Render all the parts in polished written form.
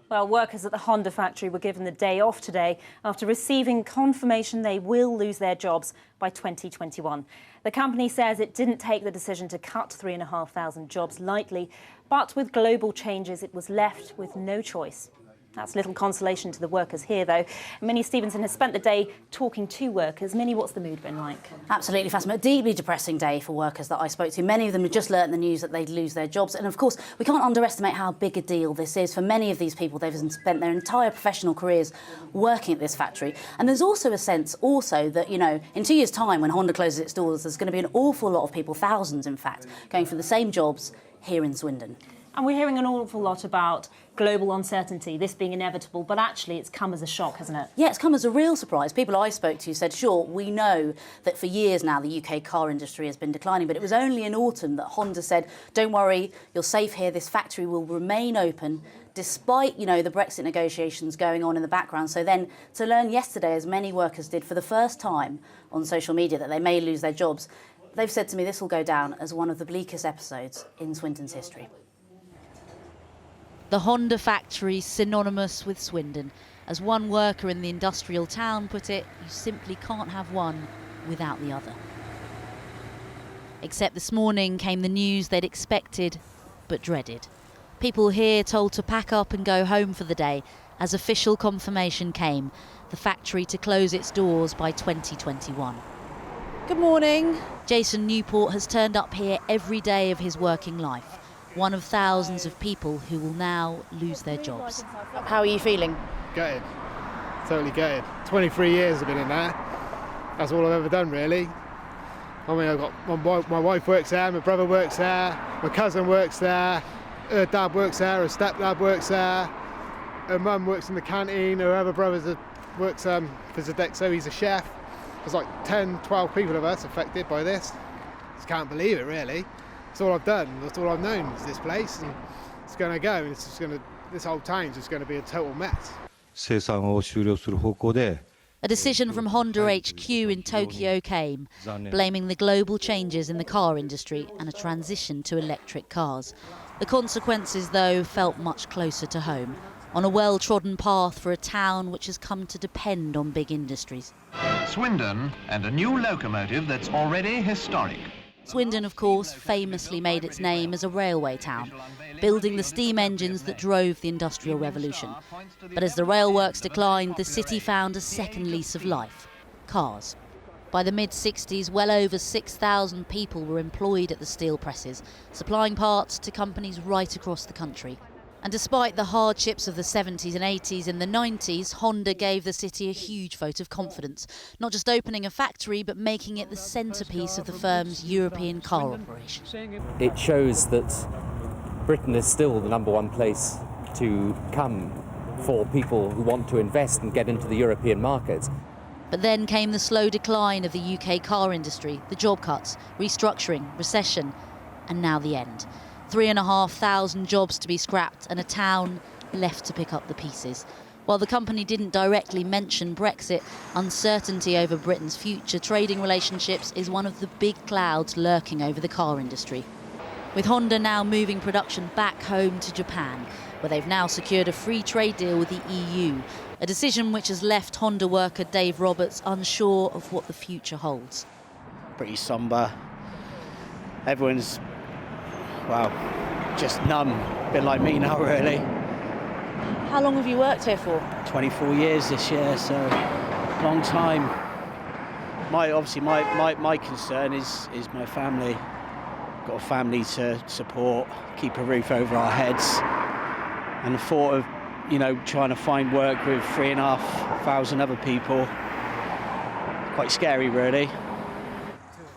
Well, workers at the Honda factory were given the day off today after receiving confirmation they will lose their jobs by 2021. The company says it didn't take the decision to cut 3,500 jobs lightly, but with global changes, it was left with no choice. That's little consolation to the workers here, though. Minnie Stevenson has spent the day talking to workers. Minnie, what's the mood been like? Absolutely, Fatima. A deeply depressing day for workers that I spoke to. Many of them had just learnt the news that they'd lose their jobs. And, of course, we can't underestimate how big a deal this is. For many of these people, they've spent their entire professional careers working at this factory. And there's also a sense that, you know, in 2 years' time, when Honda closes its doors, there's going to be an awful lot of people, thousands, in fact, going for the same jobs here in Swindon. And we're hearing an awful lot about global uncertainty, this being inevitable, but actually it's come as a shock, hasn't it? Yeah, it's come as a real surprise. People I spoke to said, sure, we know that for years now the UK car industry has been declining, but it was only in autumn that Honda said, don't worry, you're safe here, this factory will remain open despite, you know, the Brexit negotiations going on in the background. So then to learn yesterday, as many workers did for the first time on social media, that they may lose their jobs, they've said to me this will go down as one of the bleakest episodes in Swindon's history. The Honda factory synonymous with Swindon. As one worker in the industrial town put it, you simply can't have one without the other. Except this morning came the news they'd expected but dreaded. People here told to pack up and go home for the day as official confirmation came, the factory to close its doors by 2021. Good morning. Jason Newport has turned up here every day of his working life. One of thousands of people who will now lose their jobs. How are you feeling? Gutted, totally gutted. 23 years I've been in there. That's all I've ever done, really. I mean, I've got my wife works there, my brother works there, my cousin works there, her dad works there, her stepdad works there, her mum works in the canteen, her other brother works for Zodexo, he's a chef. There's like 10, 12 people of us affected by this. Just can't believe it, really. That's all I've done, that's all I've known is this place, and it's going to go, and it's just this whole town's just going to be a total mess. A decision from Honda HQ in Tokyo came, blaming the global changes in the car industry and a transition to electric cars. The consequences, though, felt much closer to home, on a well-trodden path for a town which has come to depend on big industries. Swindon and a new locomotive that's already historic. Swindon, of course, famously made its name as a railway town, building the steam engines that drove the Industrial Revolution. But as the railworks declined, the city found a second lease of life: cars. By the mid-60s, well over 6,000 people were employed at the steel presses, supplying parts to companies right across the country. And despite the hardships of the 70s and 80s, in the 90s, Honda gave the city a huge vote of confidence, not just opening a factory, but making it the centrepiece of the firm's European car operation. It shows that Britain is still the #1 place to come for people who want to invest and get into the European market. But then came the slow decline of the UK car industry, the job cuts, restructuring, recession, and now the end. 3,500 jobs to be scrapped and a town left to pick up the pieces. While the company didn't directly mention Brexit, uncertainty over Britain's future trading relationships is one of the big clouds lurking over the car industry. With Honda now moving production back home to Japan, where they've now secured a free trade deal with the EU, a decision which has left Honda worker Dave Roberts unsure of what the future holds. Pretty sombre. Everyone's, well, just numb. A bit like me now, really. How long have you worked here for? 24 years this year, so long time. My concern is my family. Got a family to support, keep a roof over our heads, and the thought of, you know, trying to find work with 3,500 other people, quite scary, really.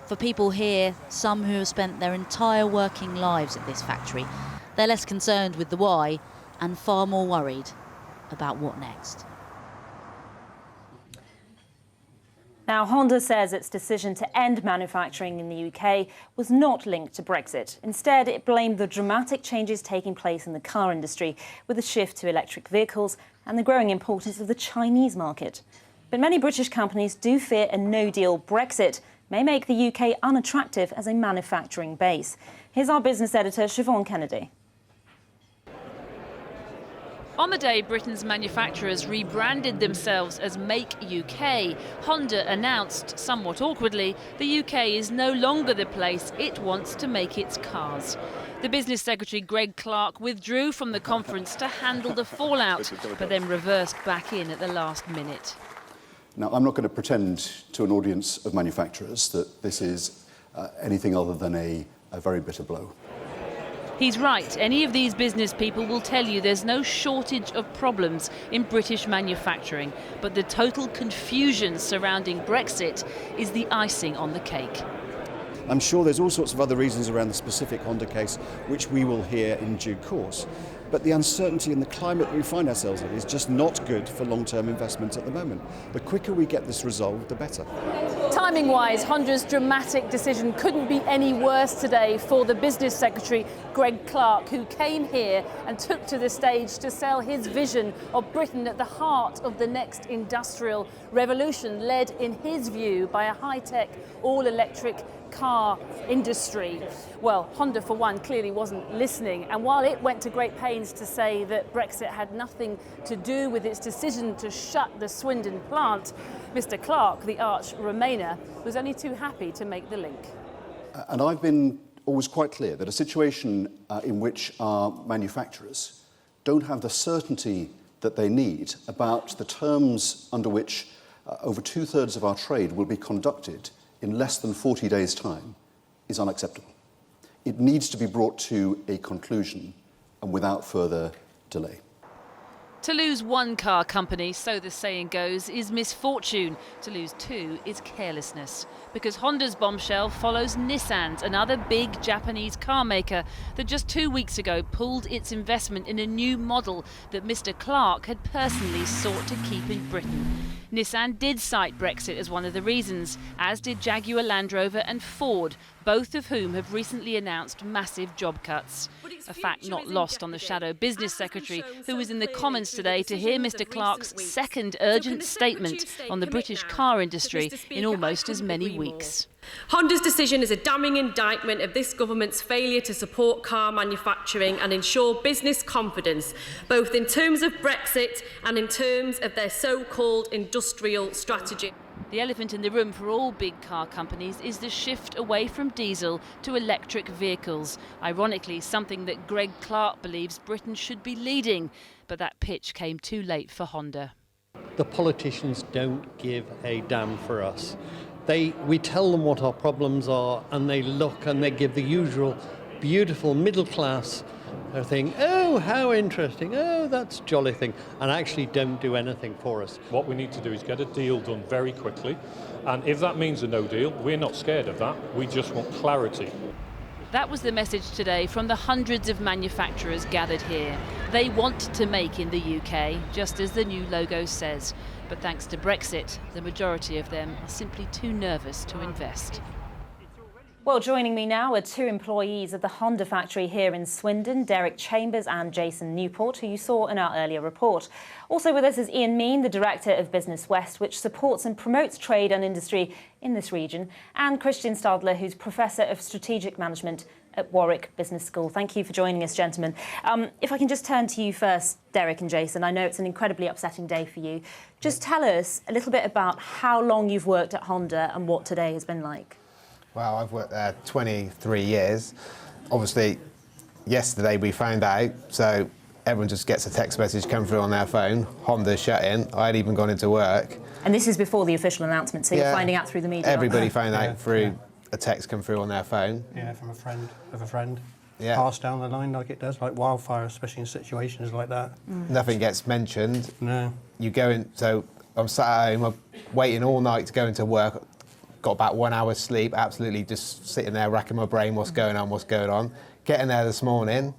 For people here, some who have spent their entire working lives at this factory, they're less concerned with the why and far more worried about what next. Now, Honda says its decision to end manufacturing in the UK was not linked to Brexit. Instead, it blamed the dramatic changes taking place in the car industry with the shift to electric vehicles and the growing importance of the Chinese market. But many British companies do fear a no-deal Brexit may make the UK unattractive as a manufacturing base. Here's our business editor, Siobhan Kennedy. On the day Britain's manufacturers rebranded themselves as Make UK, Honda announced, somewhat awkwardly, the UK is no longer the place it wants to make its cars. The Business Secretary Greg Clark withdrew from the conference to handle the fallout, but then reversed back in at the last minute. Now, I'm not going to pretend to an audience of manufacturers that this is anything other than a very bitter blow. He's right. Any of these business people will tell you there's no shortage of problems in British manufacturing, but the total confusion surrounding Brexit is the icing on the cake. I'm sure there's all sorts of other reasons around the specific Honda case, which we will hear in due course. But the uncertainty and the climate that we find ourselves in is just not good for long-term investment at the moment. The quicker we get this resolved, the better. Timing-wise, Honda's dramatic decision couldn't be any worse today for the Business Secretary, Greg Clark, who came here and took to the stage to sell his vision of Britain at the heart of the next industrial revolution, led, in his view, by a high-tech, all-electric car industry. Well, Honda, for one, clearly wasn't listening, and while it went to great pains to say that Brexit had nothing to do with its decision to shut the Swindon plant, Mr. Clark, the arch Remainer, was only too happy to make the link. And I've been always quite clear that a situation in which our manufacturers don't have the certainty that they need about the terms under which over 2/3 of our trade will be conducted in less than 40 days' time is unacceptable. It needs to be brought to a conclusion and without further delay. To lose one car company, so the saying goes, is misfortune. To lose two is carelessness. Because Honda's bombshell follows Nissan's, another big Japanese car maker that just 2 weeks ago pulled its investment in a new model that Mr. Clark had personally sought to keep in Britain. Nissan did cite Brexit as one of the reasons, as did Jaguar Land Rover and Ford, both of whom have recently announced massive job cuts. A fact not lost on the shadow business secretary, who was in the Commons today to hear Mr. Clark's second urgent statement on the British car industry in almost as many weeks. Honda's decision is a damning indictment of this government's failure to support car manufacturing and ensure business confidence, both in terms of Brexit and in terms of their so-called industrial strategy. The elephant in the room for all big car companies is the shift away from diesel to electric vehicles. Ironically, something that Greg Clark believes Britain should be leading. But that pitch came too late for Honda. The politicians don't give a damn for us. We tell them what our problems are, and they look and they give the usual beautiful middle class thing. Oh, how interesting. Oh, that's a jolly thing. And actually don't do anything for us. What we need to do is get a deal done very quickly. And if that means a no deal, we're not scared of that. We just want clarity. That was the message today from the hundreds of manufacturers gathered here. They want to make in the UK, just as the new logo says. But thanks to Brexit, the majority of them are simply too nervous to invest. Well, joining me now are two employees of the Honda factory here in Swindon, Derek Chambers and Jason Newport, who you saw in our earlier report. Also with us is Ian Mean, the Director of Business West, which supports and promotes trade and industry in this region, and Christian Stadler, who's Professor of Strategic Management at Warwick Business School. Thank you for joining us, gentlemen. If I can just turn to you first, Derek and Jason. I know it's an incredibly upsetting day for you. Just tell us a little bit about how long you've worked at Honda and what today has been like. Well, I've worked there 23 years. Obviously, yesterday we found out, so everyone just gets a text message come through on their phone, Honda's shut in. I had even gone into work. And this is before the official announcement, so you're finding out through the media. Everybody found out through a text come through on their phone. Yeah, from a friend of a friend. Yeah. Passed down the line like it does, like wildfire, especially in situations like that. Nothing gets mentioned. No. You go in, so I'm sat at home, I'm waiting all night to go into work. Got about 1 hour's sleep, absolutely just sitting there racking my brain, what's going on. Getting there this morning,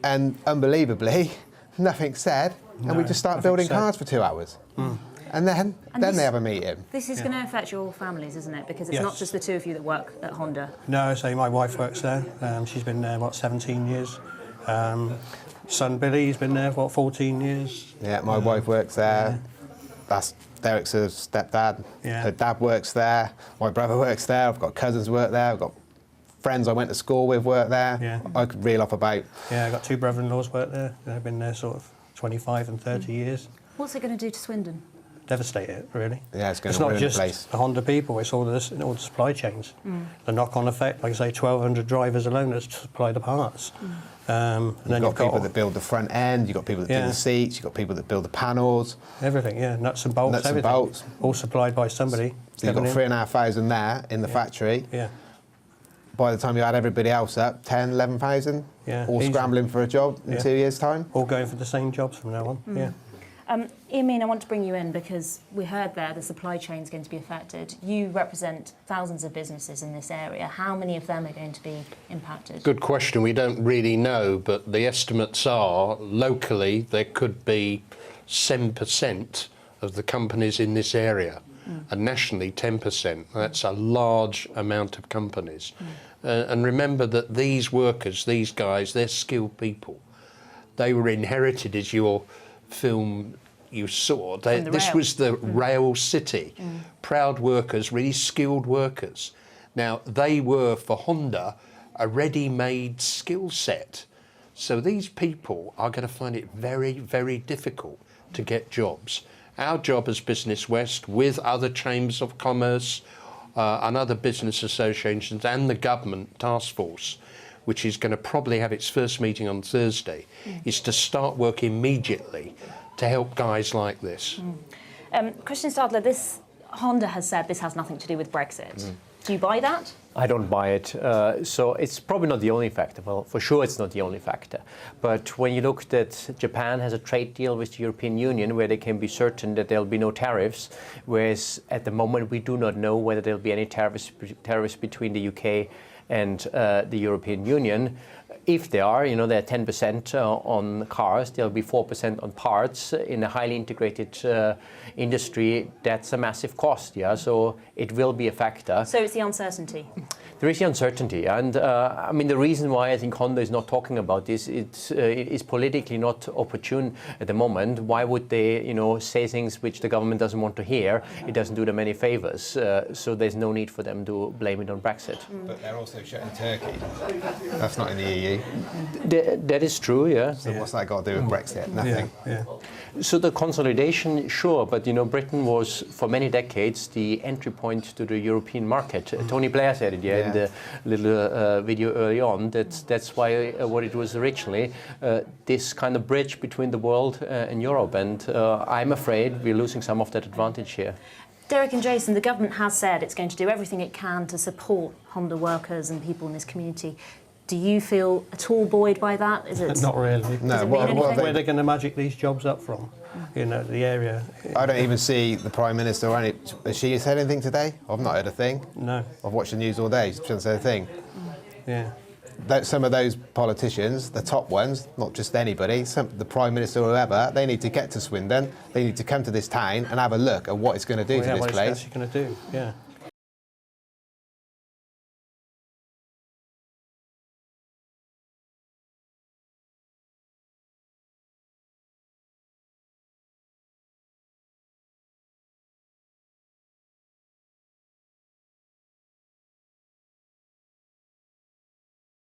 and unbelievably, nothing said, and we just start building cars for 2 hours. And then they have a meeting. This is going to affect your families, isn't it? Because it's not just the two of you that work at Honda. No, so my wife works there. She's been there, 17 years. Son Billy's been there, 14 years. Yeah, my wife works there. That's Derek's stepdad. Yeah. Her dad works there. My brother works there. I've got cousins work there. I've got friends I went to school with work there. Yeah. I could reel off about. Yeah, I've got two brother-in-laws work there. They've been there sort of 25 and 30 years. What's it going to do to Swindon? Devastate it, really. Yeah, it's going It's to not ruin just the place. the Honda people, it's all the supply chains. The knock-on effect, like I say, 1,200 drivers alone that supply the parts. And then You've got people that build the front end, you've got people that do the seats, you've got people that build the panels. Everything, yeah, nuts and bolts, everything. Bolts. All supplied by somebody. So you've got 3,500 there in the factory. Yeah. By the time you add everybody else up, 10, 11,000, all easy. scrambling for a job in 2 years' time. All going for the same jobs from now on, yeah. Eamon, I want to bring you in because we heard there the supply chain is going to be affected. You represent thousands of businesses in this area. How many of them are going to be impacted? Good question. We don't really know, but the estimates are locally there could be 7% of the companies in this area, and nationally 10%. That's a large amount of companies. And remember that these workers, these guys, they're skilled people. They were inherited, as your film you saw. This was the rail city. Proud workers, really skilled workers. Now, they were, for Honda, a ready-made skill set. So these people are going to find it very, very difficult to get jobs. Our job as Business West, with other chambers of commerce and other business associations and the government task force, which is going to probably have its first meeting on Thursday, is to start work immediately to help guys like this. Christian Stadler, Honda has said this has nothing to do with Brexit. Do you buy that? I don't buy it. So it's probably not the only factor. Well, for sure it's not the only factor. But when you look that Japan has a trade deal with the European Union where they can be certain that there'll be no tariffs, whereas at the moment we do not know whether there'll be any tariffs between the UK and the European Union. If there are, they're 10% on cars, there'll be 4% on parts. In a highly integrated industry, that's a massive cost, so it will be a factor. So it's the uncertainty? There is the uncertainty, and the reason why I think Honda is not talking about this, is politically not opportune at the moment. Why would they, say things which the government doesn't want to hear? It doesn't do them any favors, so there's no need for them to blame it on Brexit. But they're also shutting Turkey. That's not in the EU. That is true, yeah. So what's that got to do with Brexit? Nothing. Yeah. So the consolidation, sure, but Britain was for many decades the entry point to the European market. Tony Blair said it, in the little video early on. That's why what it was originally, this kind of bridge between the world and Europe. And I'm afraid we're losing some of that advantage here. Derek and Jason, the government has said it's going to do everything it can to support Honda workers and people in this community. Do you feel at all buoyed by that? Is it not really? No. Where are they going to magic these jobs up from? The area. I don't even see the Prime Minister or any. Has she said anything today? I've not heard a thing. No. I've watched the news all day. She hasn't said a thing. Yeah. Some of those politicians, the top ones, not just anybody, the Prime Minister or whoever, they need to get to Swindon. They need to come to this town and have a look at what it's going to do to this place. What it's going to do, yeah.